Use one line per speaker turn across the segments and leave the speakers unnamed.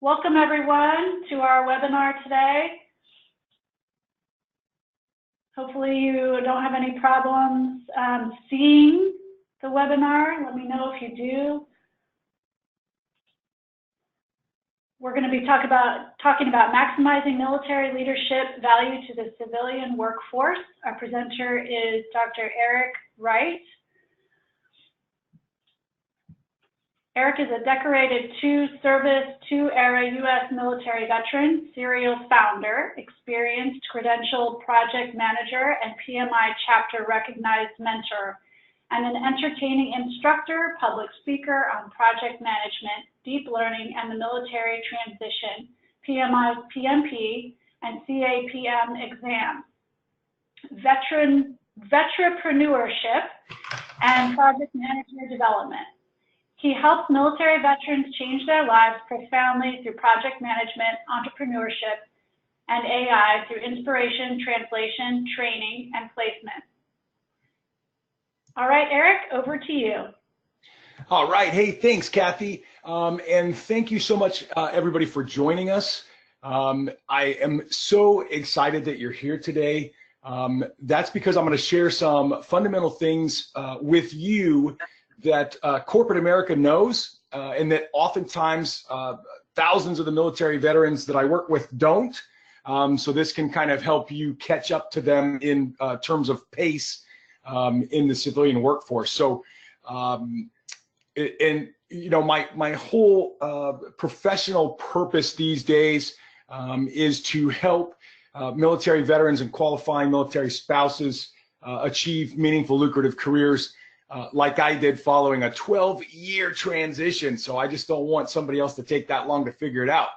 Welcome everyone to our webinar today. Hopefully you don't have any problems seeing the webinar. Let me know if you do. We're going to be talking about maximizing military leadership value to the civilian workforce. Our presenter is Dr. Eric Wright. Eric is a decorated two-service, two-era U.S. military veteran, serial founder, experienced credentialed project manager, and PMI chapter recognized mentor, and an entertaining instructor, public speaker on project management, deep learning, and the military transition, PMI, PMP, and CAPM exams, veteranpreneurship, and project manager development. He helps military veterans change their lives profoundly through project management, entrepreneurship, and AI through inspiration, translation, training, and placement. All right, Eric, over to you.
All right. Hey, thanks, Kathy. And thank you so much, everybody, for joining us. I am so excited that you're here today. That's because I'm going to share some fundamental things with you that corporate America knows, and that oftentimes thousands of the military veterans that I work with don't. So this can kind of help you catch up to them in terms of pace in the civilian workforce. So, and you know, my whole professional purpose these days is to help military veterans and qualifying military spouses achieve meaningful, lucrative careers. Like I did following a 12-year transition. So I just don't want somebody else to take that long to figure it out.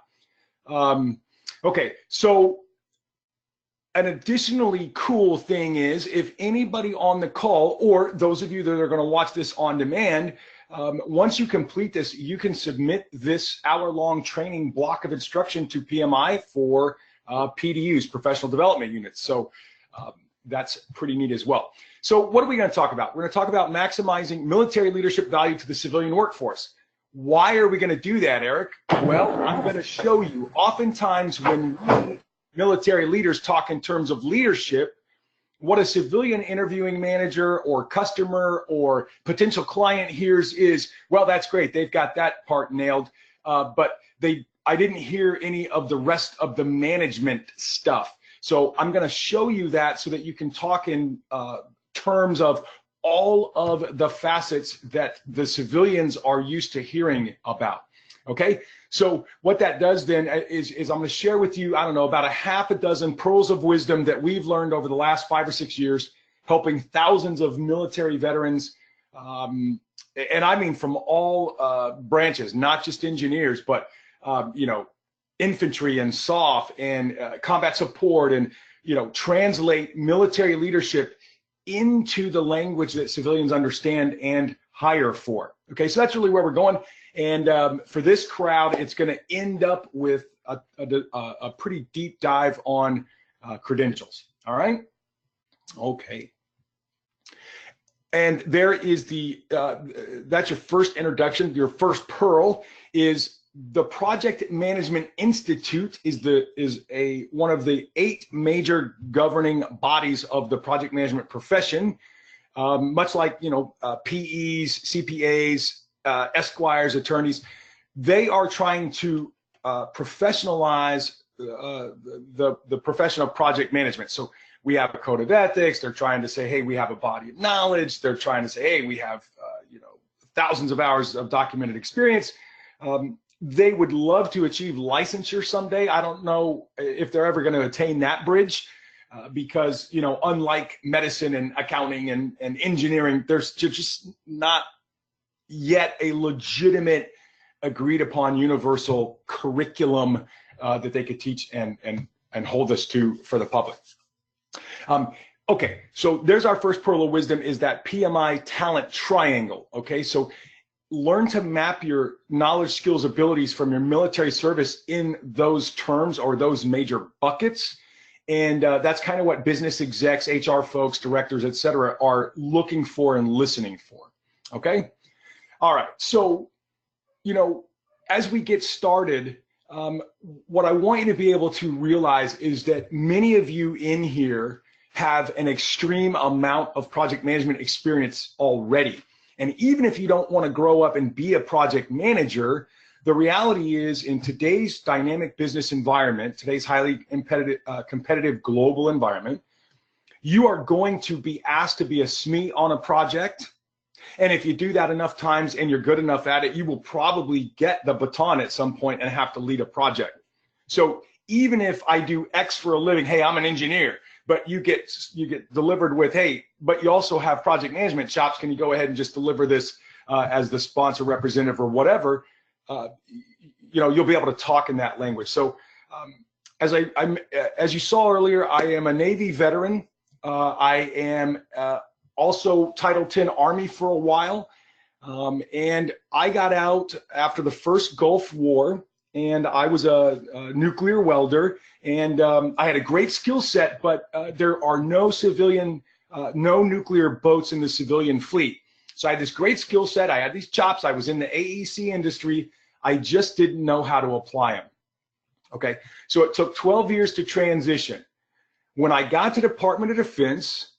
Okay, so an additionally cool thing is if anybody on the call, or those of you that are going to watch this on demand, once you complete this, you can submit this hour-long training block of instruction to PMI for PDUs, professional development units. So that's pretty neat as well. So what are we going to talk about? We're going to talk about maximizing military leadership value to the civilian workforce. Why are we going to do that, Eric? Well, I'm going to show you. Oftentimes when we military leaders talk in terms of leadership, what a civilian interviewing manager or customer or potential client hears is, well, that's great. They've got that part nailed, but I didn't hear any of the rest of the management stuff. So I'm going to show you that so that you can talk in terms of all of the facets that the civilians are used to hearing about. Okay, so what that does then is I'm going to share with you, I don't know, about a half a dozen pearls of wisdom that we've learned over the last 5 or 6 years, helping thousands of military veterans, and I mean from all branches, not just engineers, but you know, infantry and SOF and combat support, and you know, translate military leadership into the language that civilians understand and hire for. Okay, so that's really where we're going. And for this crowd, it's going to end up with a pretty deep dive on credentials. All right. Okay. And there is that's your first introduction. Your first pearl is the Project Management Institute is one of the 8 major governing bodies of the project management profession, much like, you know, PEs, CPAs, esquires, attorneys. They are trying to professionalize the profession of project management. So we have a code of ethics. They're trying to say, hey, we have a body of knowledge. They're trying to say, hey, we have you know, thousands of hours of documented experience. They would love to achieve licensure someday. I don't know if they're ever going to attain that bridge because, you know, unlike medicine and accounting and engineering, there's just not yet a legitimate agreed upon universal curriculum that they could teach and hold us to for the public. Okay, so there's our first pearl of wisdom, is that PMI talent triangle. Okay, so learn to map your knowledge, skills, abilities from your military service in those terms or those major buckets. And that's kind of what business execs, HR folks, directors, et cetera, are looking for and listening for. Okay. All right. So, you know, as we get started, what I want you to be able to realize is that many of you in here have an extreme amount of project management experience already. And even if you don't want to grow up and be a project manager, the reality is in today's dynamic business environment, today's highly competitive global environment, you are going to be asked to be a SME on a project. And if you do that enough times and you're good enough at it, you will probably get the baton at some point and have to lead a project. So even if I do X for a living, hey, I'm an engineer, but you get delivered with, hey, but you also have project management chops, can you go ahead and just deliver this as the sponsor representative or whatever, you'll be able to talk in that language. So as you saw earlier, I am a Navy veteran. I am also Title X Army for a while, and I got out after the first Gulf War, and I was a nuclear welder, and I had a great skill set, but there are no nuclear boats in the civilian fleet. So I had this great skill set, I had these chops, I was in the AEC industry, I just didn't know how to apply them. Okay, so it took 12 years to transition. When I got to Department of Defense,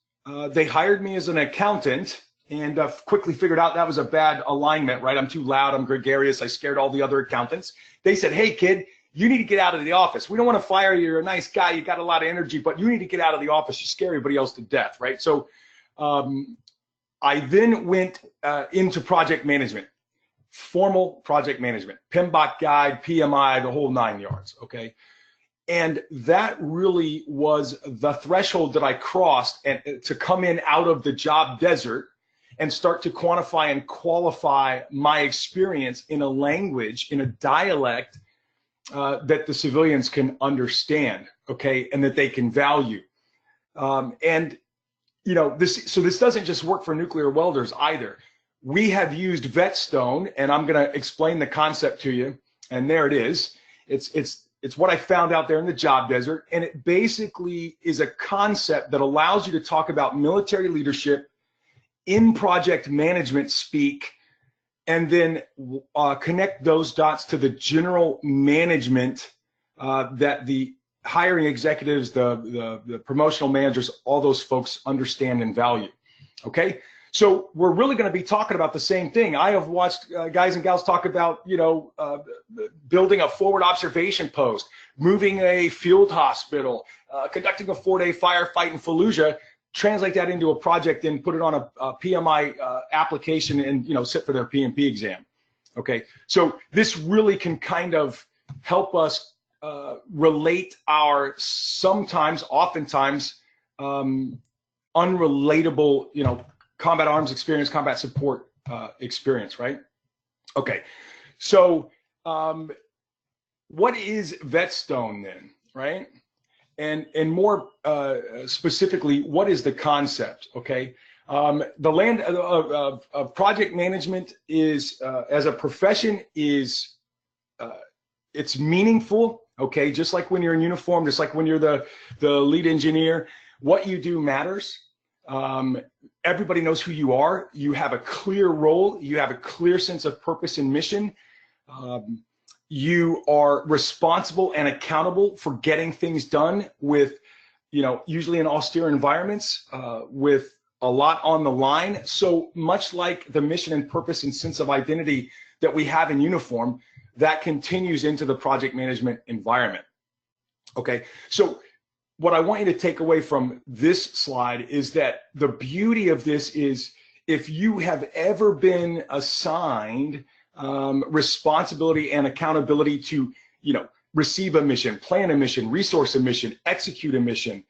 they hired me as an accountant, and quickly figured out that was a bad alignment, right? I'm too loud, I'm gregarious, I scared all the other accountants. They said, hey kid, you need to get out of the office. We don't want to fire you, you're a nice guy, you got a lot of energy, but you need to get out of the office, you scare everybody else to death, right? So I then went into project management, formal project management, PMBOK guide, PMI, the whole 9 yards, okay? And that really was the threshold that I crossed to come in out of the job desert and start to quantify and qualify my experience in a language, in a dialect that the civilians can understand, okay, and that they can value. This doesn't just work for nuclear welders either. We have used Vetstone, and I'm going to explain the concept to you. And there it is. It's what I found out there in the job desert, and it basically is a concept that allows you to talk about military leadership in project management speak, and then connect those dots to the general management that the hiring executives, the promotional managers, all those folks understand and value. Okay, so we're really going to be talking about the same thing. I have watched guys and gals talk about, building a forward observation post, moving a field hospital, conducting a 4-day firefight in Fallujah, translate that into a project and put it on a PMI application and, sit for their PMP exam. Okay, so this really can kind of help us relate our oftentimes unrelatable, combat arms experience, combat support experience, right? Okay, so what is Vetstone then, right? And more specifically, what is the concept, okay? The land of project management is, as a profession, is it's meaningful, okay? Just like when you're in uniform, just like when you're the lead engineer, what you do matters. Everybody knows who you are. You have a clear role. You have a clear sense of purpose and mission. You are responsible and accountable for getting things done with, usually in austere environments, with a lot on the line. So much like the mission and purpose and sense of identity that we have in uniform, that continues into the project management environment. Okay, so what I want you to take away from this slide is that the beauty of this is, if you have ever been assigned responsibility and accountability to, receive a mission, plan a mission, resource a mission, execute a mission,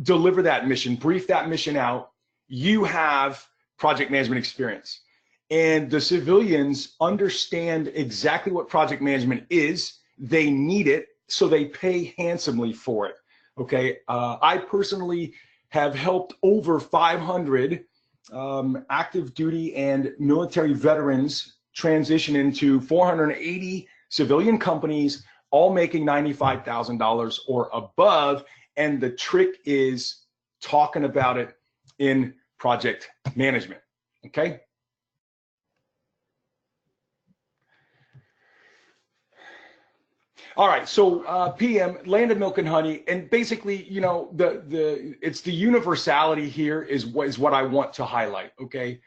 deliver that mission, brief that mission out, you have project management experience. And the civilians understand exactly what project management is. They need it, so they pay handsomely for it. Okay, I personally have helped over 500 active duty and military veterans transition into 480 civilian companies, all making $95,000 or above. And the trick is talking about it in project management. Okay. All right, so PM, land of milk and honey, and basically, you know, it's the universality here is what I want to highlight. Okay,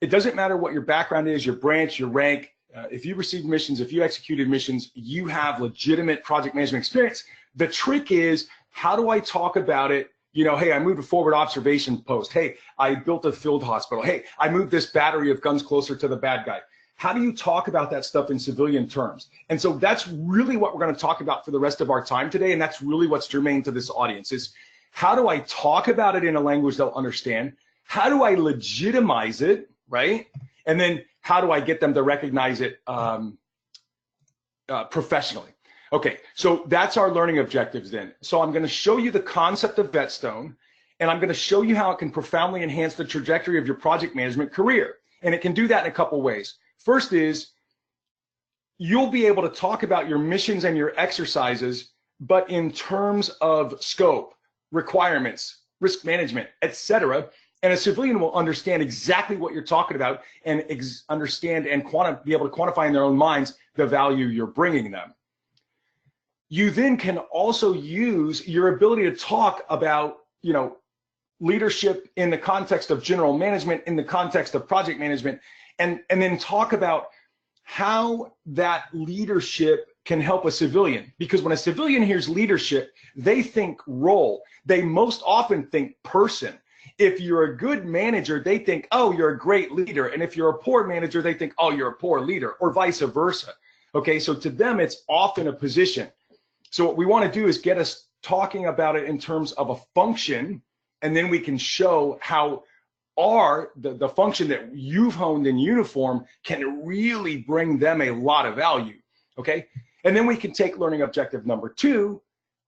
it doesn't matter what your background is, your branch, your rank. If you received missions, if you executed missions, you have legitimate project management experience. The trick is, how do I talk about it? You know, hey, I moved a forward observation post. Hey, I built a field hospital. Hey, I moved this battery of guns closer to the bad guy. How do you talk about that stuff in civilian terms? And so that's really what we're going to talk about for the rest of our time today. And that's really what's germane to this audience is, how do I talk about it in a language they'll understand? How do I legitimize it, right? And then how do I get them to recognize it professionally? Okay, so that's our learning objectives then. So I'm going to show you the concept of Vetstone, and I'm going to show you how it can profoundly enhance the trajectory of your project management career. And it can do that in a couple ways. First is, you'll be able to talk about your missions and your exercises, but in terms of scope, requirements, risk management, etc. And a civilian will understand exactly what you're talking about and understand and be able to quantify in their own minds the value you're bringing them. You then can also use your ability to talk about, you know, leadership in the context of general management, in the context of project management, and then talk about how that leadership can help a civilian. Because when a civilian hears leadership, they think role. They most often think person. If you're a good manager, they think, oh, you're a great leader. And if you're a poor manager, they think, oh, you're a poor leader, or vice versa. Okay, so to them, it's often a position. So what we want to do is get us talking about it in terms of a function, and then we can show how the function that you've honed in uniform can really bring them a lot of value, okay? And then we can take learning objective number 2,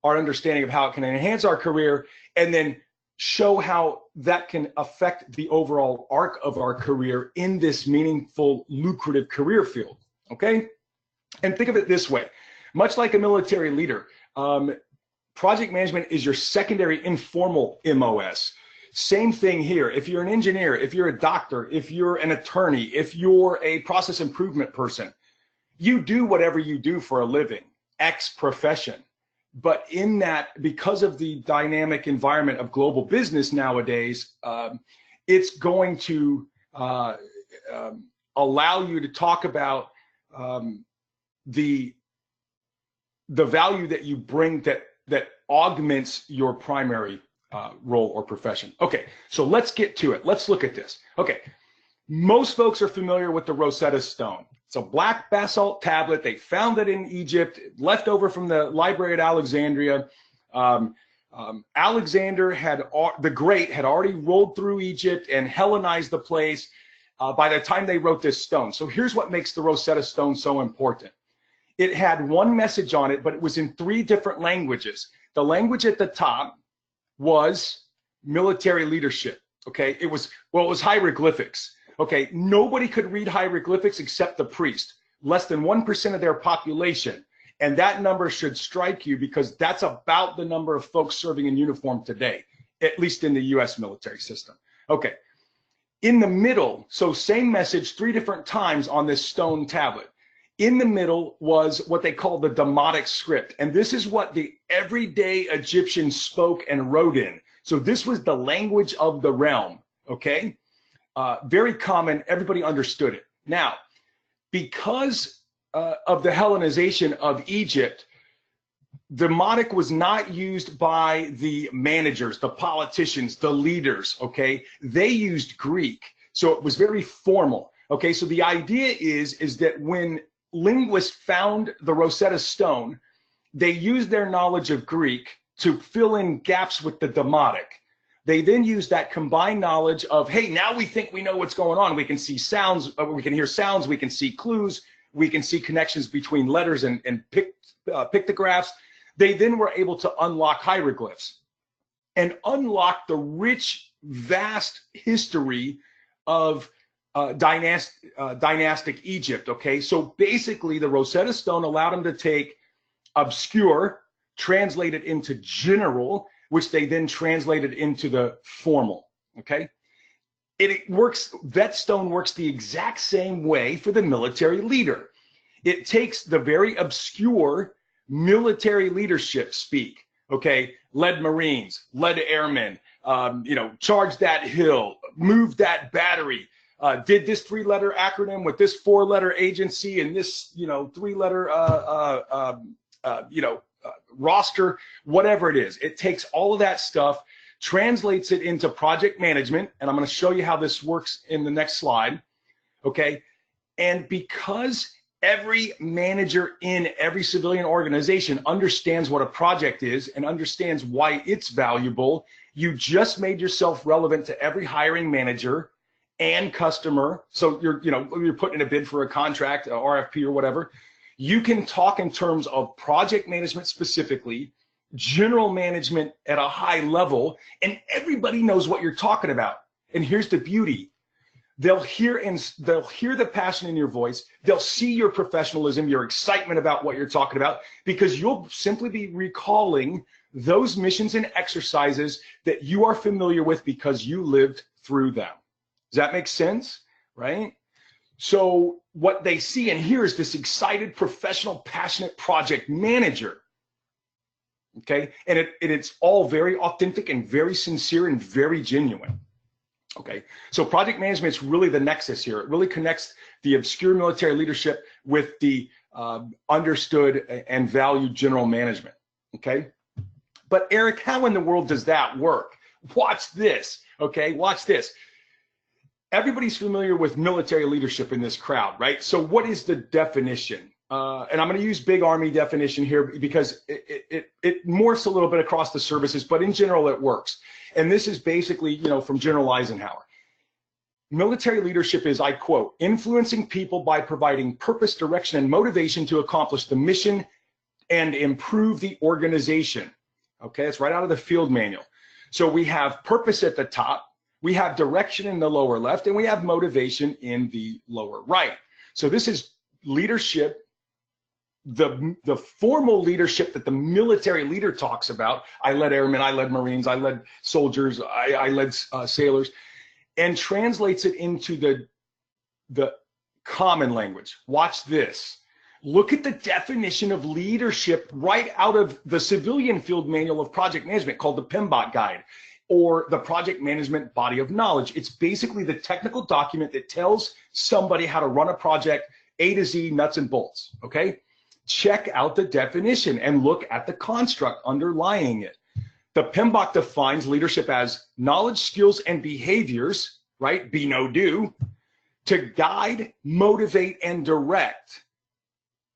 our understanding of how it can enhance our career, and then show how that can affect the overall arc of our career in this meaningful, lucrative career field, okay? And think of it this way. Much like a military leader, project management is your secondary informal MOS. Same thing here. If you're an engineer, if you're a doctor, if you're an attorney, if you're a process improvement person, you do whatever you do for a living, X profession. But in that, because of the dynamic environment of global business nowadays, it's going to allow you to talk about the value that you bring that augments your primary role or profession. Okay, so let's get to it. Let's look at this. Okay, most folks are familiar with the Rosetta Stone. It's a black basalt tablet. They found it in Egypt, left over from the library at Alexandria. Alexander the Great had already rolled through Egypt and Hellenized the place by the time they wrote this stone. So here's what makes the Rosetta Stone so important. It had one message on it, but it was in 3 different languages. The language at the top was military leadership, okay? It was hieroglyphics, okay? Nobody could read hieroglyphics except the priest, less than 1% of their population. And that number should strike you because that's about the number of folks serving in uniform today, at least in the US military system. Okay, in the middle, so same message 3 different times on this stone tablet. In the middle was what they call the Demotic script. And this is what the everyday Egyptians spoke and wrote in. So this was the language of the realm, okay? Very common, everybody understood it. Now, because of the Hellenization of Egypt, Demotic was not used by the managers, the politicians, the leaders, okay? They used Greek, so it was very formal, okay? So the idea is that when linguists found the Rosetta Stone, they used their knowledge of Greek to fill in gaps with the Demotic. They then used that combined knowledge of, hey, now we think we know what's going on. We can see sounds, we can hear sounds, we can see clues, we can see connections between letters and pictographs. They then were able to unlock hieroglyphs and unlock the rich, vast history of dynastic Egypt, okay? So basically the Rosetta Stone allowed them to take obscure, translate it into general, which they then translated into the formal, okay? It works, Vetstone works the exact same way for the military leader. It takes the very obscure military leadership speak, okay? Led Marines, led airmen, charged that hill, moved that battery, did this 3-letter acronym with this 4-letter agency and this, 3-letter, roster, whatever it is. It takes all of that stuff, translates it into project management, and I'm going to show you how this works in the next slide, okay? And because every manager in every civilian organization understands what a project is and understands why it's valuable, you just made yourself relevant to every hiring manager and customer. So you're putting in a bid for a contract, a RFP or whatever. You can talk in terms of project management specifically, general management at a high level, and everybody knows what you're talking about. And here's the beauty. They'll hear the passion in your voice. They'll see your professionalism, your excitement about what you're talking about, because you'll simply be recalling those missions and exercises that you are familiar with because you lived through them. Does that make sense? Right? So what they see and hear is this excited, professional, passionate project manager. Okay? And it's all very authentic and very sincere and very genuine. Okay, so project management is really the nexus here. It really connects the obscure military leadership with the understood and valued general management. Okay, but Eric, how in the world does that work? Watch this. Okay, watch this. Everybody's familiar with military leadership in this crowd, right? So what is the definition? And I'm going to use big Army definition here because it morphs a little bit across the services, but in general it works. And this is basically, from General Eisenhower. Military leadership is, I quote, influencing people by providing purpose, direction, and motivation to accomplish the mission and improve the organization. Okay, it's right out of the field manual. So we have purpose at the top, we have direction in the lower left, and we have motivation in the lower right. So this is leadership, the formal leadership that the military leader talks about. I led airmen, I led Marines, I led soldiers, I led sailors, and translates it into the common language. Watch this. Look at the definition of leadership right out of the civilian field manual of project management called the PMBOK guide, or the project management body of knowledge. It's basically the technical document that tells somebody how to run a project A to Z, nuts and bolts, okay? Check out the definition and look at the construct underlying it. The PMBOK defines leadership as knowledge, skills, and behaviors, right? Be, know, do, to guide, motivate, and direct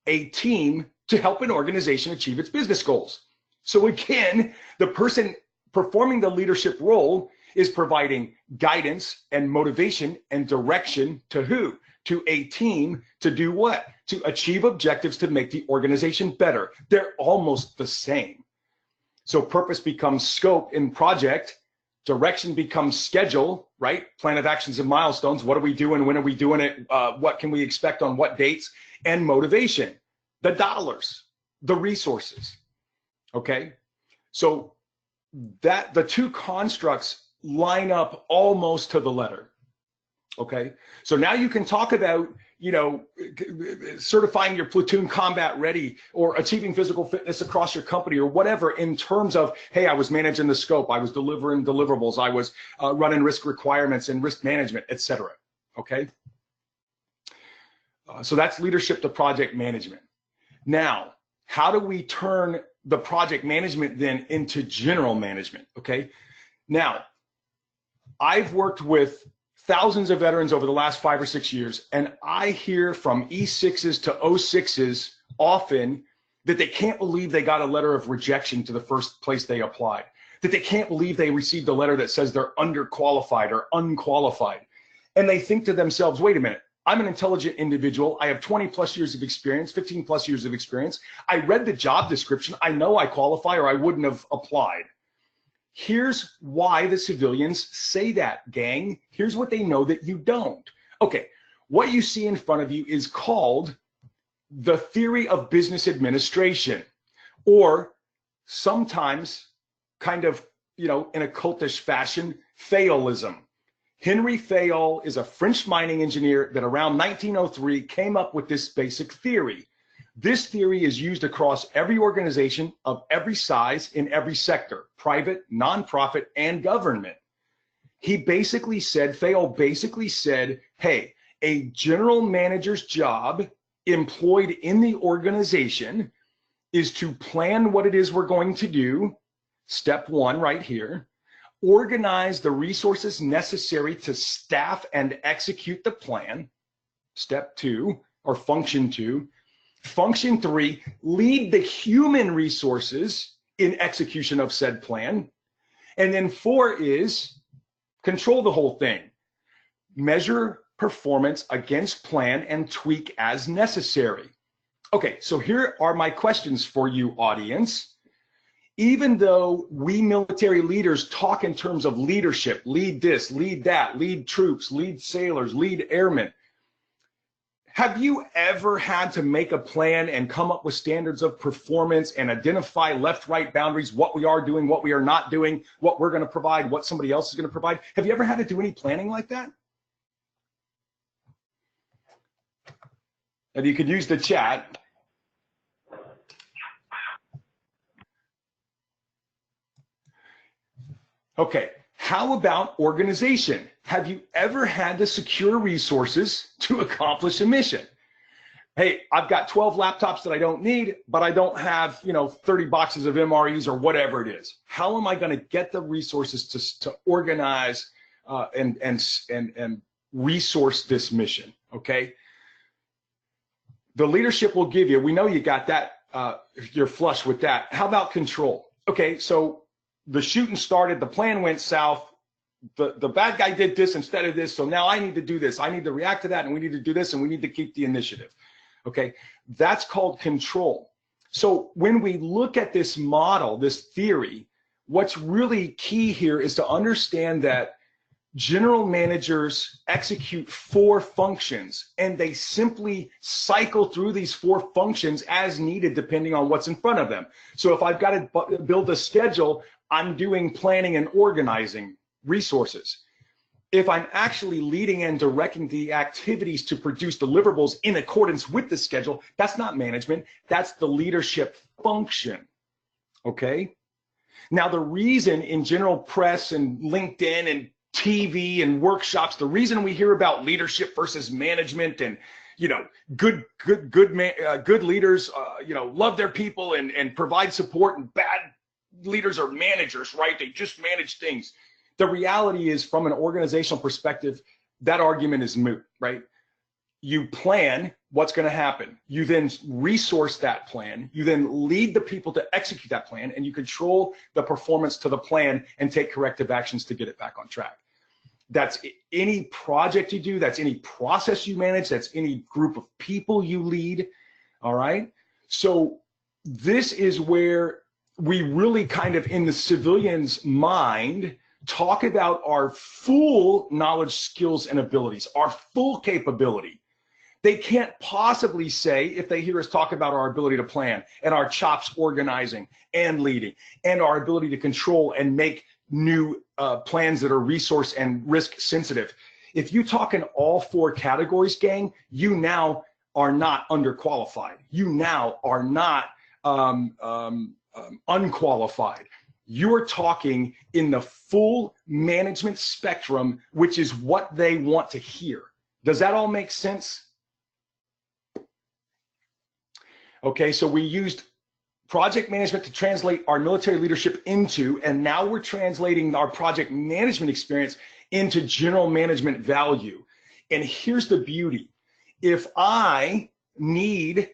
a team to help an organization achieve its business goals. So again, the person performing the leadership role is providing guidance and motivation and direction to who? To a team to do what? To achieve objectives to make the organization better. They're almost the same. So purpose becomes scope in project, direction becomes schedule, right? Plan of actions and milestones. What are we doing? When are we doing it? What can we expect on what dates? And motivation, the dollars, the resources, okay? So that the two constructs line up almost to the letter. Okay, so now you can talk about, certifying your platoon combat ready or achieving physical fitness across your company or whatever in terms of, hey, I was managing the scope, I was delivering deliverables, I was running risk requirements and risk management, etc. Okay, so that's leadership to project management. Now, how do we turn the project management then into general management? Okay, now I've worked with thousands of veterans over the last 5 or 6 years, and I hear from E6s to O6s often that they can't believe they got a letter of rejection to the first place they applied, that they can't believe they received a letter that says they're underqualified or unqualified. And they think to themselves, wait a minute, I'm an intelligent individual. I have 20 plus years of experience, 15 plus years of experience. I read the job description. I know I qualify or I wouldn't have applied. Here's why the civilians say that, gang. Here's what they know that you don't. Okay, what you see in front of you is called the theory of business administration, or sometimes kind of, in a cultish fashion, Fayolism. Henry Fayol is a French mining engineer that around 1903 came up with this basic theory. This theory is used across every organization of every size in every sector, private, nonprofit, and government. He basically said, Fayol basically said, hey, a general manager's job employed in the organization is to plan what it is we're going to do, step one right here, organize the resources necessary to staff and execute the plan, step two, or function two. Function three, lead the human resources in execution of said plan. And then four is control the whole thing. Measure performance against plan and tweak as necessary. Okay, so here are my questions for you, audience. Even though we military leaders talk in terms of leadership, lead this, lead that, lead troops, lead sailors, lead airmen, have you ever had to make a plan and come up with standards of performance and identify left-right boundaries, what we are doing, what we are not doing, what we're going to provide, what somebody else is going to provide? Have you ever had to do any planning like that? And you could use the chat. Okay, how about organization? Have you ever had to secure resources to accomplish a mission? Hey, I've got 12 laptops that I don't need, but I don't have, 30 boxes of MREs or whatever it is. How am I going to get the resources to organize and resource this mission? Okay. The leadership will give you, we know you got that, you're flush with that. How about control? Okay, so the shooting started, the plan went south, the bad guy did this instead of this, so now I need to do this. I need to react to that, and we need to do this, and we need to keep the initiative. Okay, that's called control. So when we look at this model, this theory, what's really key here is to understand that general managers execute 4 functions, and they simply cycle through these 4 functions as needed depending on what's in front of them. So if I've got to build a schedule, I'm doing planning and organizing resources. If I'm actually leading and directing the activities to produce deliverables in accordance with the schedule, that's not management, that's the leadership function, okay? Now, the reason in general press and LinkedIn and TV and workshops, the reason we hear about leadership versus management and, good leaders, love their people and provide support, and bad leaders are managers, right? They just manage things. The reality is, from an organizational perspective, that argument is moot, right? You plan what's going to happen. You then resource that plan. You then lead the people to execute that plan, and you control the performance to the plan and take corrective actions to get it back on track. That's any project you do. That's any process you manage. That's any group of people you lead. All right. So this is where we really kind of, in the civilian's mind, talk about our full knowledge, skills, and abilities, our full capability. They can't possibly say, if they hear us talk about our ability to plan and our chops organizing and leading and our ability to control and make new plans that are resource and risk sensitive. If you talk in all 4 categories, gang, you now are not underqualified. You now are not unqualified. You're talking in the full management spectrum, which is what they want to hear. Does that all make sense? Okay, so we used project management to translate our military leadership into, and now we're translating our project management experience into general management value. And here's the beauty. If I need,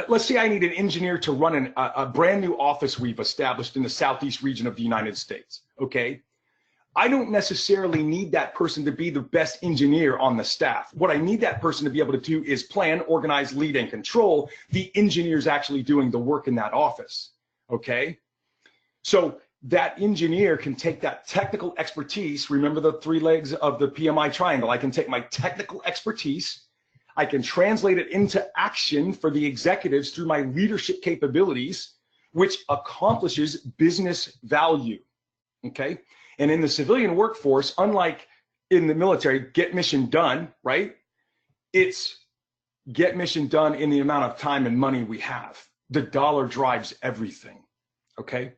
let's say I need an engineer to run a brand new office we've established in the southeast region of the United States, okay? I don't necessarily need that person to be the best engineer on the staff. What I need that person to be able to do is plan, organize, lead, and control the engineers actually doing the work in that office, okay? So that engineer can take that technical expertise, remember the 3 legs of the PMI triangle. I can take my technical expertise, I can translate it into action for the executives through my leadership capabilities, which accomplishes business value, okay? And in the civilian workforce, unlike in the military, get mission done, right? It's get mission done in the amount of time and money we have. The dollar drives everything, okay?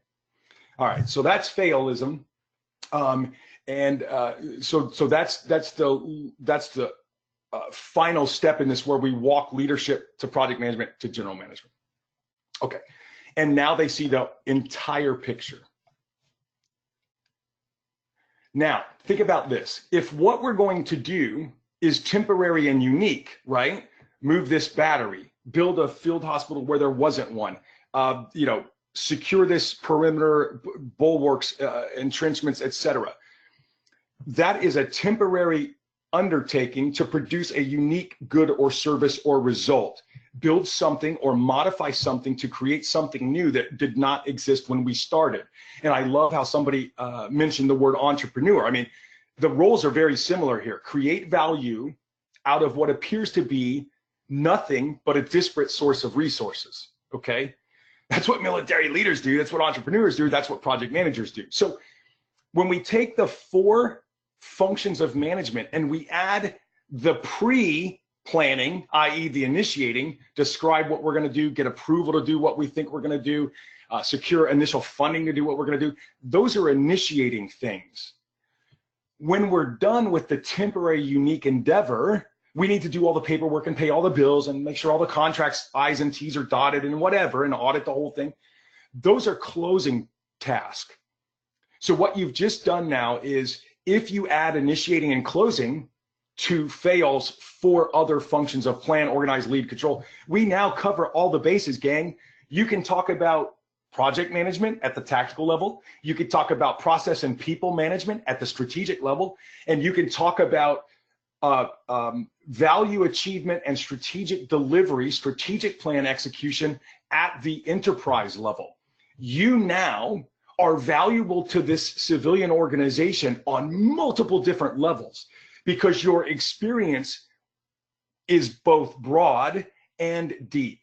All right, so that's Fayolism. So that's the final step in this, where we walk leadership to project management to general management. Okay, and now they see the entire picture. Now, think about this. If what we're going to do is temporary and unique, right? Move this battery, build a field hospital where there wasn't one, secure this perimeter, bulwarks, entrenchments, etc. That is a temporary undertaking to produce a unique good or service or result. Build something or modify something to create something new that did not exist when we started. And I love how somebody mentioned the word entrepreneur. I mean, the roles are very similar here. Create value out of what appears to be nothing but a disparate source of resources, okay? That's what military leaders do. That's what entrepreneurs do. That's what project managers do. So when we take the 4 functions of management and we add the pre-planning, i.e. the initiating, describe what we're going to do, get approval to do what we think we're going to do, secure initial funding to do what we're going to do, those are initiating things. When we're done with the temporary unique endeavor, we need to do all the paperwork and pay all the bills and make sure all the contracts, I's and T's are dotted and whatever, and audit the whole thing. Those are closing tasks. So what you've just done now is, if you add initiating and closing to Fayol's 4 other functions of plan, organize, lead, control, we now cover all the bases, gang. You can talk about project management at the tactical level. You could talk about process and people management at the strategic level. And you can talk about value achievement and strategic delivery, strategic plan execution at the enterprise level. You now are valuable to this civilian organization on multiple different levels, because your experience is both broad and deep.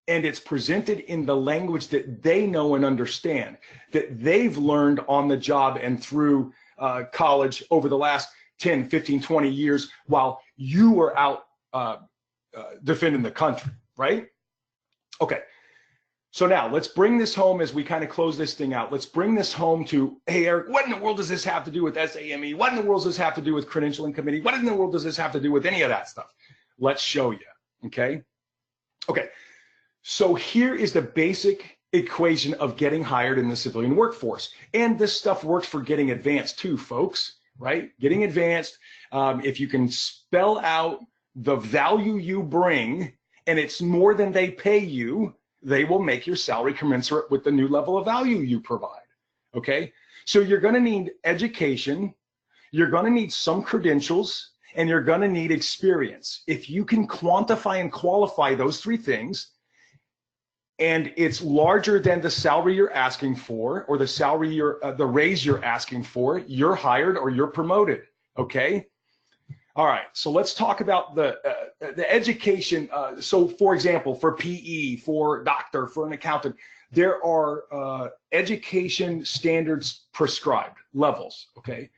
And it's presented in the language that they know and understand, that they've learned on the job and through college over the last 10, 15, 20 years while you were out defending the country, right? Okay, so now let's bring this home as we kind of close this thing out. Let's bring this home to, hey, Eric, what in the world does this have to do with SAME? What in the world does this have to do with credentialing committee? What in the world does this have to do with any of that stuff? Let's show you, okay? Okay, so here is the basic equation of getting hired in the civilian workforce. And this stuff works for getting advanced too, folks. Right? Getting advanced, if you can spell out the value you bring and it's more than they pay you, they will make your salary commensurate with the new level of value you provide, okay? So you're gonna need education, you're gonna need some credentials, and you're gonna need experience. If you can quantify and qualify those 3 things, and it's larger than the salary you're asking for, or the salary the raise you're asking for, you're hired or you're promoted, okay? All right, so let's talk about the education. So for example, for PE, for doctor, for an accountant, there are education standards prescribed, levels, okay?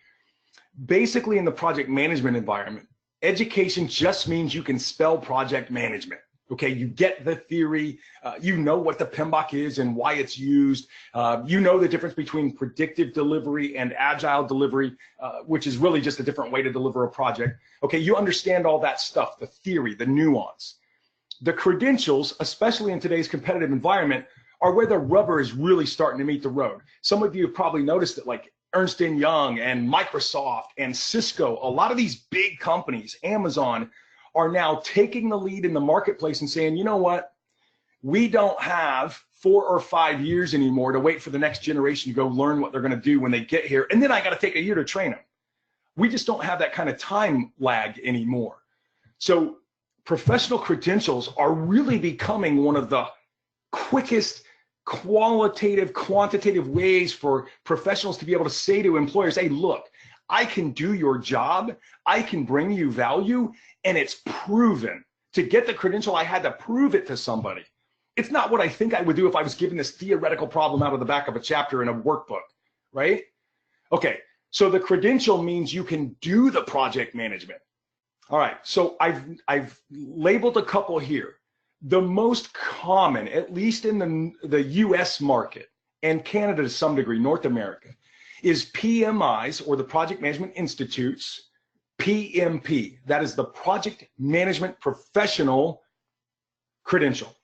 Basically in the project management environment, education just means you can spell project management. Okay, you get the theory, you know what the PMI-ACP is and why it's used, you know the difference between predictive delivery and agile delivery, which is really just a different way to deliver a project. Okay, you understand all that stuff, the theory, the nuance. The credentials, especially in today's competitive environment, are where the rubber is really starting to meet the road. Some of you have probably noticed that, like Ernst & Young and Microsoft and Cisco, a lot of these big companies, Amazon, are now taking the lead in the marketplace and saying, you know what, we don't have 4 or 5 years anymore to wait for the next generation to go learn what they're going to do when they get here, and then I got to take a year to train them. We just don't have that kind of time lag anymore. So professional credentials are really becoming one of the quickest qualitative, quantitative ways for professionals to be able to say to employers, hey, look, I can do your job, I can bring you value, and it's proven. To get the credential, I had to prove it to somebody. It's not what I think I would do if I was given this theoretical problem out of the back of a chapter in a workbook, right? Okay, So the credential means you can do the project management. All right, so I've labeled a couple here. The most common, at least in the US market and Canada to some degree, North America, is PMIs, or the Project Management Institute's PMP. That is the Project Management Professional credential,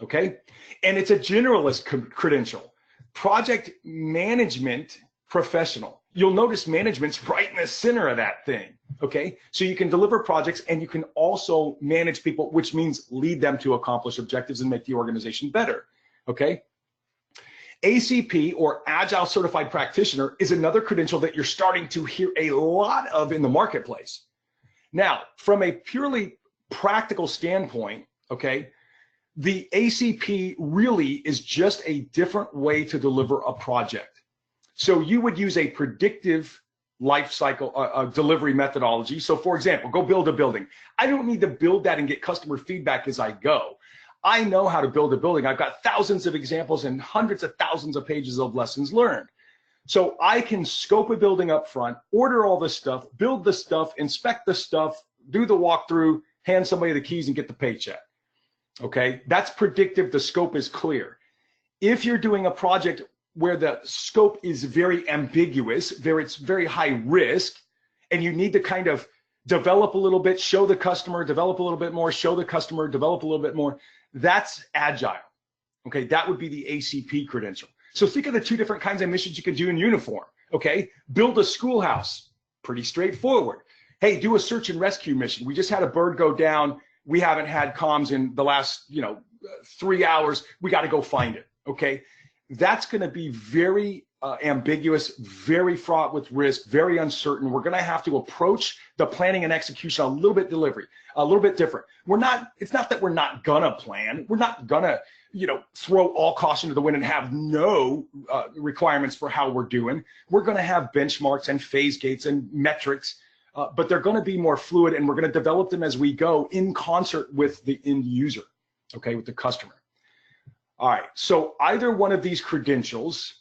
okay? And it's a generalist credential. Project Management Professional. You'll notice management's right in the center of that thing, okay? So you can deliver projects and you can also manage people, which means lead them to accomplish objectives and make the organization better, okay? ACP, or Agile Certified Practitioner, is another credential that you're starting to hear a lot of in the marketplace. Now, from a purely practical standpoint, okay, the ACP really is just a different way to deliver a project. So you would use a predictive life cycle delivery methodology. So for example, go build a building. I don't need to build that and get customer feedback as I go. I know how to build a building. I've got thousands of examples and hundreds of thousands of pages of lessons learned. So I can scope a building up front, order all this stuff, build the stuff, inspect the stuff, do the walkthrough, hand somebody the keys and get the paycheck. Okay, that's predictive. The scope is clear. If you're doing a project where the scope is very ambiguous, it's very high risk, and you need to kind of develop a little bit, show the customer, develop a little bit more, show the customer, develop a little bit more, that's agile. Okay, that would be the ACP credential. So think of the two different kinds of missions you can do in uniform. Okay, build a schoolhouse, pretty straightforward. Hey, do a search and rescue mission. We just had a bird go down. We haven't had comms in the last 3 hours. We got to go find it. Okay, that's going to be very ambiguous, very fraught with risk, very uncertain. We're going to have to approach the planning and execution a little bit different. It's not that we're not gonna plan. We're not gonna, throw all caution to the wind and have no requirements for how we're doing. We're gonna have benchmarks and phase gates and metrics, but they're gonna be more fluid, and we're gonna develop them as we go in concert with the end user, okay, with the customer. All right, so either one of these credentials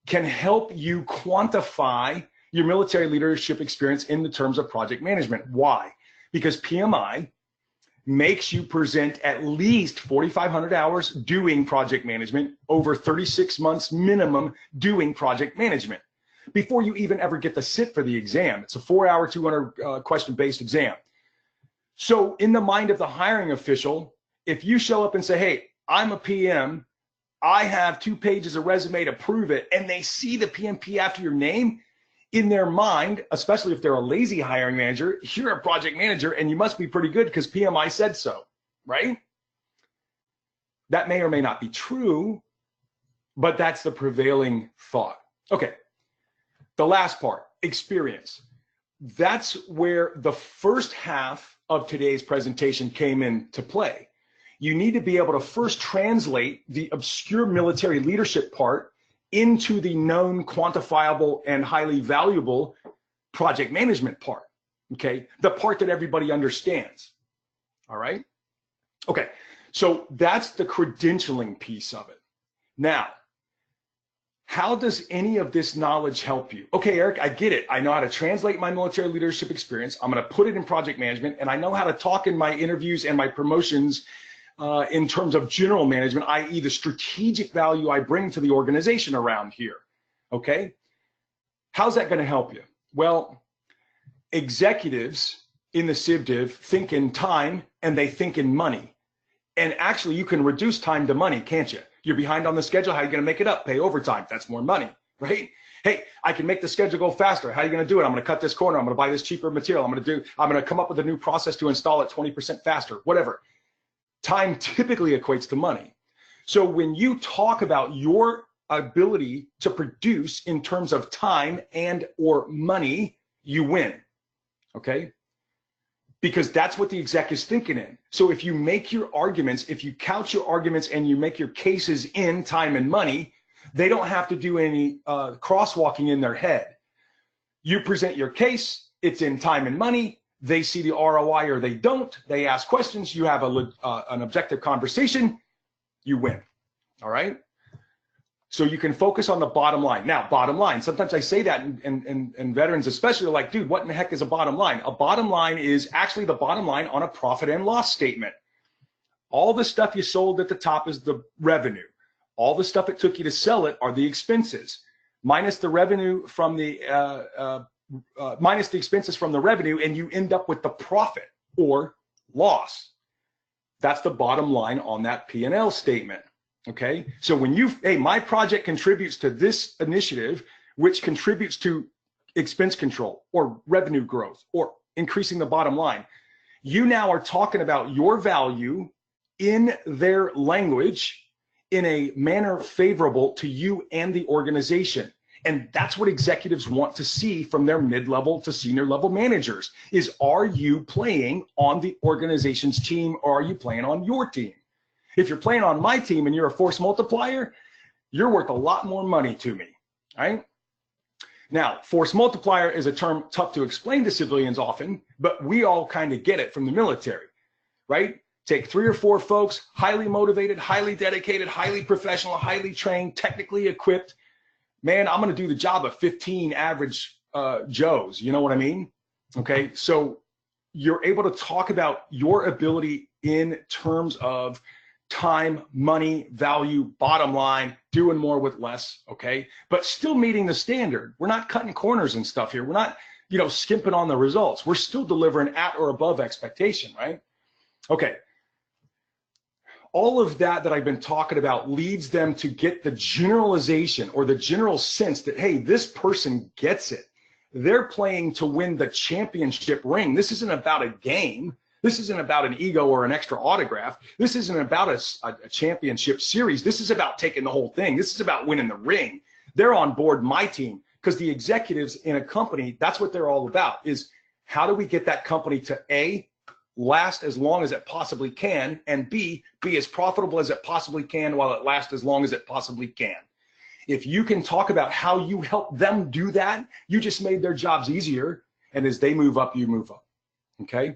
can help you quantify your military leadership experience in the terms of project management. Why? Because PMI makes you present at least 4,500 hours doing project management, over 36 months minimum doing project management, before you even ever get to sit for the exam. It's a 4-hour, 200 question-based exam. So in the mind of the hiring official, if you show up and say, hey, I'm a PM, I have 2 pages of resume to prove it, and they see the PMP after your name, in their mind, especially if they're a lazy hiring manager, you're a project manager and you must be pretty good because PMI said so, right? That may or may not be true, but that's the prevailing thought. Okay, the last part, experience. That's where the first half of today's presentation came into play. You need to be able to first translate the obscure military leadership part into the known, quantifiable, and highly valuable project management part, okay? The part that everybody understands, all right? Okay, so that's the credentialing piece of it. Now, how does any of this knowledge help you? Okay, Eric, I get it. I know how to translate my military leadership experience. I'm gonna put it in project management, and I know how to talk in my interviews and my promotions in terms of general management, i.e. the strategic value I bring to the organization around here, okay? How's that gonna help you? Well, executives in the CivDiv think in time and they think in money. And actually you can reduce time to money, can't you? You're behind on the schedule, how are you gonna make it up? Pay overtime, that's more money, right? Hey, I can make the schedule go faster. How are you gonna do it? I'm gonna cut this corner, I'm gonna buy this cheaper material, I'm gonna come up with a new process to install it 20% faster, whatever. Time typically equates to money. So when you talk about your ability to produce in terms of time and or money, you win, okay? Because that's what the exec is thinking in. So if you make your arguments, if you couch your arguments and you make your cases in time and money, they don't have to do any crosswalking in their head. You present your case, it's in time and money, they see the ROI or they don't, they ask questions, you have an objective conversation, you win, all right? So you can focus on the bottom line. Now, bottom line, sometimes I say that and veterans especially are like, dude, what in the heck is a bottom line? A bottom line is actually the bottom line on a profit and loss statement. All the stuff you sold at the top is the revenue. All the stuff it took you to sell it are the expenses, minus the revenue from the minus the expenses from the revenue, and you end up with the profit or loss. That's the bottom line on that P&L statement. Okay, so when you, hey, my project contributes to this initiative, which contributes to expense control or revenue growth or increasing the bottom line, you now are talking about your value in their language in a manner favorable to you and the organization. And that's what executives want to see from their mid-level to senior level managers is, are you playing on the organization's team or are you playing on your team? If you're playing on my team and you're a force multiplier, you're worth a lot more money to me, right? Now, force multiplier is a term tough to explain to civilians often, but we all kind of get it from the military, right? Take 3 or 4 folks, highly motivated, highly dedicated, highly professional, highly trained, technically equipped. Man, I'm going to do the job of 15 average Joes. You know what I mean? Okay, so you're able to talk about your ability in terms of time, money, value, bottom line, doing more with less, okay? But still meeting the standard. We're not cutting corners and stuff here. We're not, you know, skimping on the results. We're still delivering at or above expectation, right? Okay. All of that I've been talking about leads them to get the generalization or the general sense that, hey, this person gets it. They're playing to win the championship ring. This isn't about a game. This isn't about an ego or an extra autograph. This isn't about a championship series. This is about taking the whole thing. This is about winning the ring. They're on board my team because the executives in a company, that's what they're all about, is how do we get that company to A, last as long as it possibly can, and B, be as profitable as it possibly can while it lasts as long as it possibly can. If you can talk about how you help them do that, you just made their jobs easier. And as they move up, you move up, okay?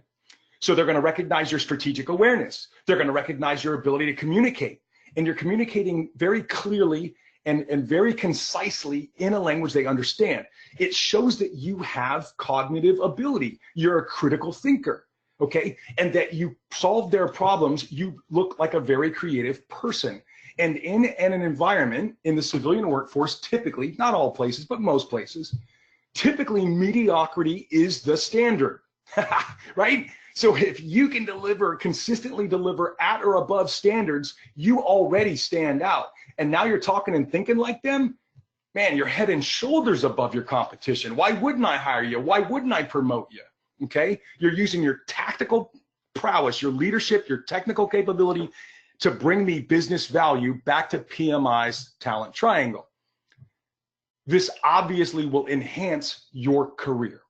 So they're going to recognize your strategic awareness. They're going to recognize your ability to communicate. And you're communicating very clearly and very concisely in a language they understand. It shows that you have cognitive ability. You're a critical thinker, okay? And that you solve their problems. You look like a very creative person. And in an environment, in the civilian workforce, typically, not all places, but most places, typically mediocrity is the standard, right? So if you can consistently deliver at or above standards, you already stand out. And now you're talking and thinking like them, man, you're head and shoulders above your competition. Why wouldn't I hire you? Why wouldn't I promote you? Okay? You're using your tactical prowess, your leadership, your technical capability to bring me business value back to PMI's talent triangle. This obviously will enhance your career.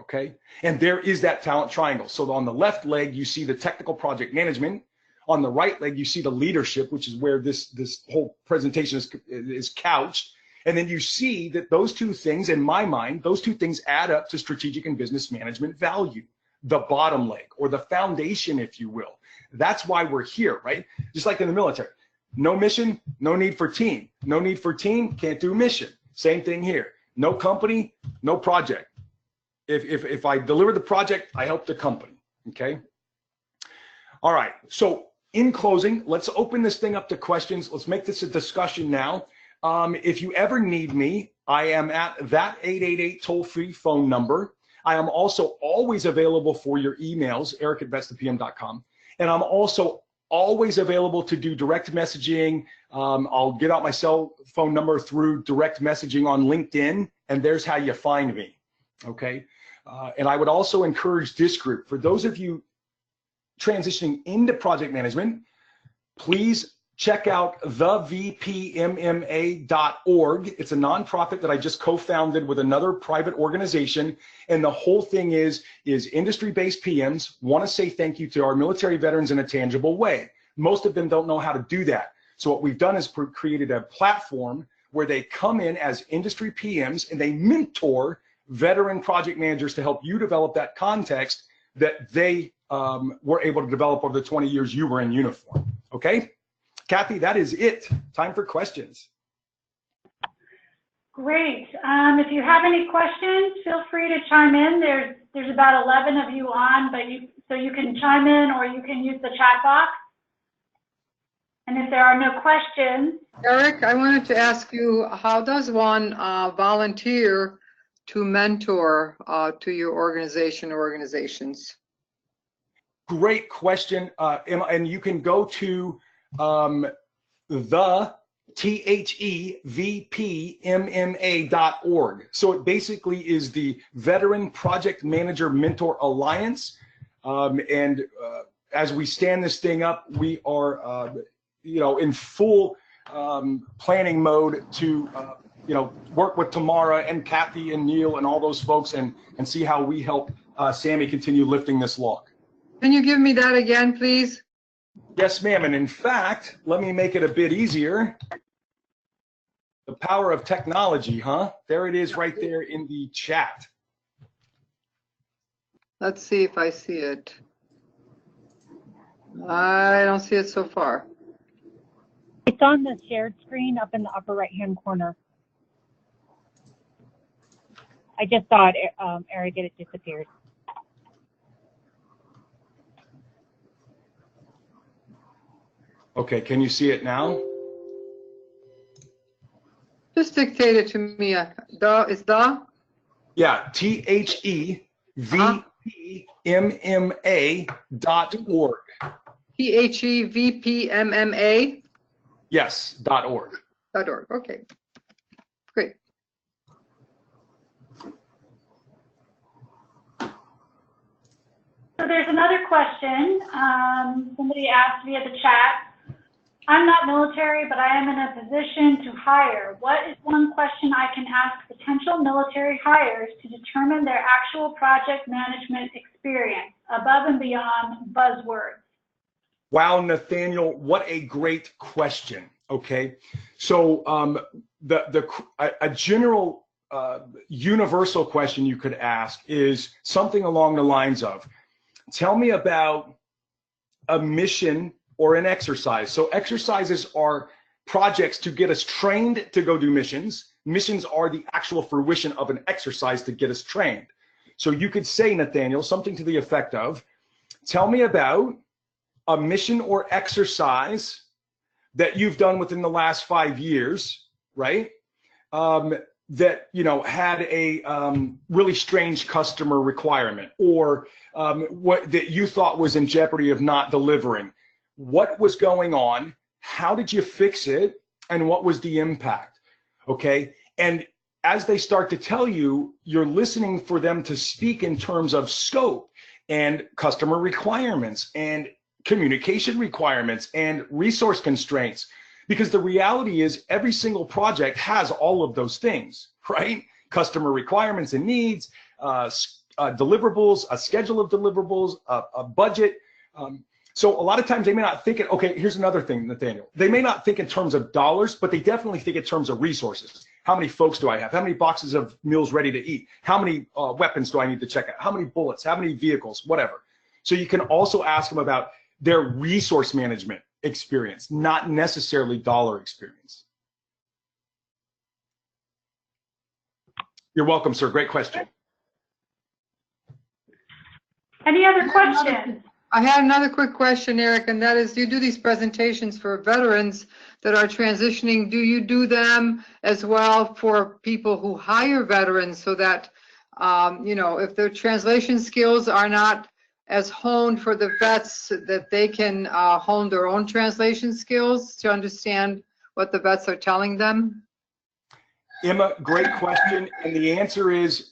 Okay, and there is that talent triangle. So on the left leg, you see the technical project management. On the right leg, you see the leadership, which is where this whole presentation is couched. And then you see that those two things, in my mind, those two things add up to strategic and business management value, the bottom leg or the foundation, if you will. That's why we're here, right? Just like in the military. No mission, no need for team. No need for team, can't do mission. Same thing here. No company, no project. If I deliver the project, I help the company, okay? All right, so in closing, let's open this thing up to questions. Let's make this a discussion now. If you ever need me, I am at that 888 toll-free phone number. I am also always available for your emails, eric@vetstopm.com. And I'm also always available to do direct messaging. I'll get out my cell phone number through direct messaging on LinkedIn, and there's how you find me. Okay, and I would also encourage this group, for those of you transitioning into project management, please check out thevpmma.org. It's a nonprofit that I just co-founded with another private organization, and the whole thing is industry-based PMs want to say thank you to our military veterans in a tangible way. Most of them don't know how to do that. So what we've done is created a platform where they come in as industry PMs and they mentor veteran project managers to help you develop that context that they were able to develop over the 20 years you were in uniform. Okay, Kathy, that is it. Time for questions.
Great. If you have any questions, feel free to chime in. There's about 11 of you on, but you can chime in or you can use the chat box. And if there are no questions.
Eric, I wanted to ask you, how does one volunteer to mentor to your organization or organizations?
Great question. And you can go to the THEVPMMA.org. So it basically is the Veteran Project Manager Mentor Alliance. As we stand this thing up, we are in full planning mode to work with Tamara and Kathy and Neil and all those folks and see how we help Sammy continue lifting this log.
Can you give me that again, please?
Yes, ma'am. And in fact, let me make it a bit easier. The power of technology, huh? There it is right there in the chat.
Let's see if I see it. I don't see it so far.
It's on the shared screen up in the upper right-hand corner. I just saw it, Eric, and it disappeared.
Okay, can you see it now?
Just dictate it to me. Is the?
Yeah, THEVPMMA.org.
THEVPMMA?
Yes, .org.
.org, okay. Great.
So there's another question. Somebody asked via the chat. I'm not military, but I am in a position to hire. What is one question I can ask potential military hires to determine their actual project management experience above and beyond buzzwords?
Wow, Nathaniel, what a great question. Okay, so a general universal question you could ask is something along the lines of, tell me about a mission or an exercise. So exercises are projects to get us trained to go do missions. Missions are the actual fruition of an exercise to get us trained. So you could say, Nathaniel, something to the effect of, tell me about a mission or exercise that you've done within the last 5 years, right? That had a really strange customer requirement, or what that you thought was in jeopardy of not delivering. What was going on? How did you fix it? And what was the impact? Okay. And as they start to tell you, you're listening for them to speak in terms of scope and customer requirements and communication requirements and resource constraints. Because the reality is every single project has all of those things, right? Customer requirements and needs, deliverables, a schedule of deliverables, a budget. So a lot of times they may not think it, okay, here's another thing, Nathaniel. They may not think in terms of dollars, but they definitely think in terms of resources. How many folks do I have? How many boxes of meals ready to eat? How many weapons do I need to check out? How many bullets? How many vehicles? Whatever. So you can also ask them about their resource management experience, not necessarily dollar experience. You're welcome, sir. Great question.
Any other questions?
I had another quick question, Eric, and that is, you do these presentations for veterans that are transitioning. Do you do them as well for people who hire veterans so that, if their translation skills are not as honed for the vets, that they can hone their own translation skills to understand what the vets are telling them?
Emma, great question. And the answer is,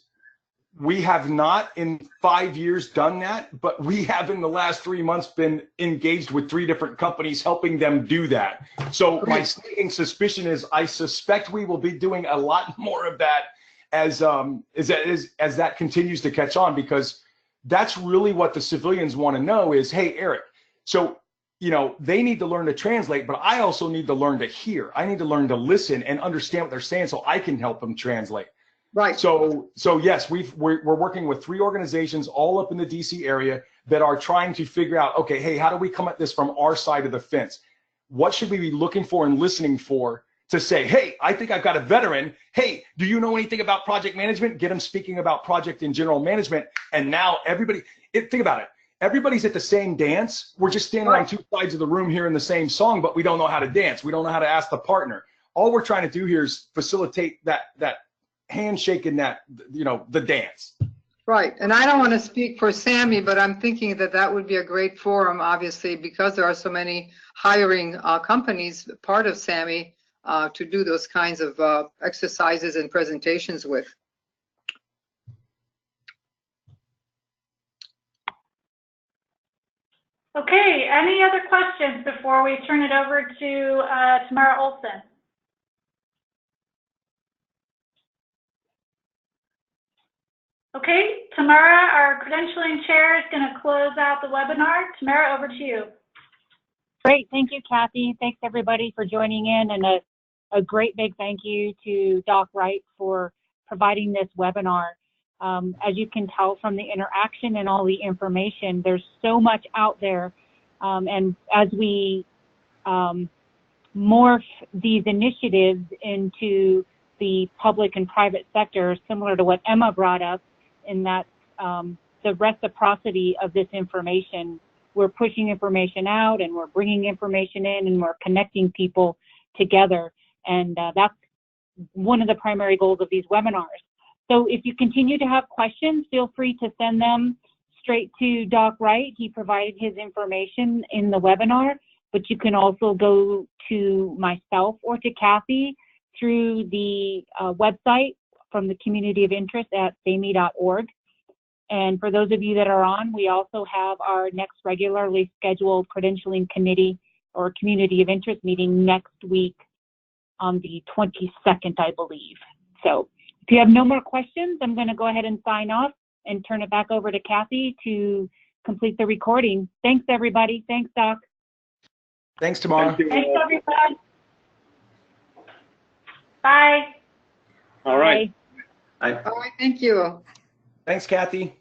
we have not in 5 years done that, but we have in the last 3 months been engaged with 3 different companies helping them do that. So my sneaking suspicion is I suspect we will be doing a lot more of that as that continues to catch on, because that's really what the civilians want to know is, hey, Eric, so they need to learn to translate, but I also need to learn to hear. I need to learn to listen and understand what they're saying so I can help them translate.
Right.
So yes, we're working with 3 organizations all up in the DC area that are trying to figure out, okay, hey, how do we come at this from our side of the fence? What should we be looking for and listening for to say, hey, I think I've got a veteran. Hey, do you know anything about project management? Get them speaking about project and general management. And now everybody, think about it. Everybody's at the same dance. We're just standing on two sides of the room hearing the same song, but we don't know how to dance. We don't know how to ask the partner. All we're trying to do here is facilitate that handshake and that, you know, the dance.
Right. And I don't want to speak for Sammy, but I'm thinking that that would be a great forum, obviously, because there are so many hiring companies, part of Sammy, to do those kinds of exercises and presentations with.
Okay, any other questions before we turn it over to Tamara Olson? Okay, Tamara, our credentialing chair, is going to close out the webinar. Tamara, over to you.
Great, thank you, Kathy. Thanks everybody for joining in, and a great big thank you to Doc Wright for providing this webinar. As you can tell from the interaction and all the information, there's so much out there. And as we morph these initiatives into the public and private sector, similar to what Emma brought up, in that the reciprocity of this information, we're pushing information out and we're bringing information in and we're connecting people together. And that's one of the primary goals of these webinars. So if you continue to have questions, feel free to send them straight to Doc Wright. He provided his information in the webinar, but you can also go to myself or to Kathy through the website from the community of interest at SAMI.org. And for those of you that are on, we also have our next regularly scheduled credentialing committee or community of interest meeting next week on the 22nd, I believe. So if you have no more questions, I'm going to go ahead and sign off and turn it back over to Kathy to complete the recording. Thanks, everybody. Thanks, Doc.
Thanks, Tamara.
Thanks, everybody. Bye.
All right.
Bye.
All right, thank you.
Thanks, Kathy.